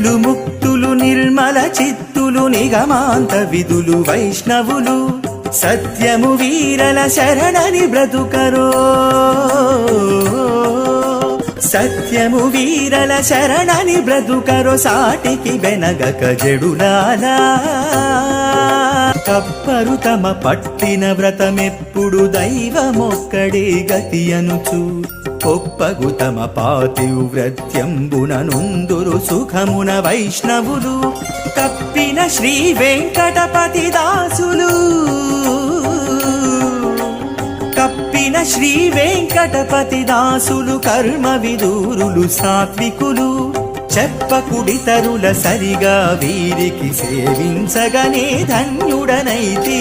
నిత్యులు ముక్తులు నిర్మల చిత్తులు నిగమాంత విధులు వైష్ణవులు సత్యము వీరల శరణని బ్రతుకరో సత్యము వీరల శరణని బ్రతుకరో సాటికి వెనగక జడులాలా కప్పరు తమ పట్టిన వ్రతమెప్పుడు దైవమొక్కడే గతి అనుచు ఒప్పగు తమ పాతివ్రత్యంబున నుందురు సుఖమున వైష్ణవులు కప్పిన శ్రీ వెంకటపతి దాసులు కప్పిన శ్రీ వెంకటపతి దాసులు కర్మ విదూరులు సాత్వికులు చెప్పకుడితరుల సరిగా వీరికి సేవించగనే ధన్యుడనైతి